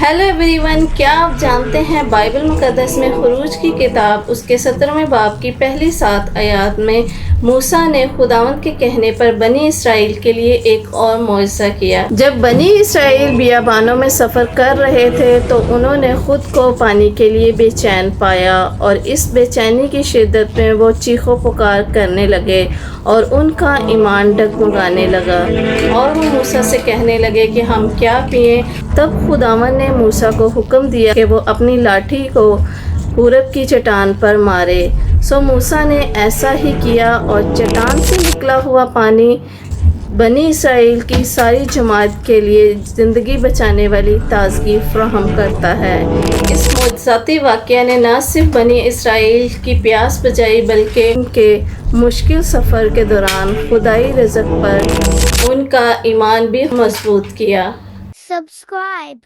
Hello everyone, क्या आप जानते हैं बाइबल मुक़द्दस में खरूज की किताब उसके 17वें बाब की पहली 7 आयत में मूसा ने खुदावंद के कहने पर बनी इसराइल के लिए एक और मौजज़ा किया। जब बनी इसराइल बियाबानों में सफ़र कर रहे थे तो उन्होंने खुद को पानी के लिए बेचैन पाया और इस बेचैनी की शिद्दत में वो चीखो पुकार करने लगे और उनका ईमान डगमगाने लगा और वो मूसा से कहने लगे कि हम क्या पिएं। तब खुदावंद ने मूसा को हुक्म दिया कि वो अपनी लाठी को पूरब की चट्टान पर मारे। सो मूसा ने ऐसा ही किया और चट्टान से निकला हुआ पानी बनी इसराइल की सारी जमात के लिए ज़िंदगी बचाने वाली ताज़गी फराहम करता है। इस मुअज़्ज़ाती वाक़या ने न सिर्फ बनी इसराइल की प्यास बुझाई बल्कि उनके मुश्किल सफ़र के दौरान खुदाई रिज़्क़ पर उनका ईमान भी मजबूत किया। Subscribe.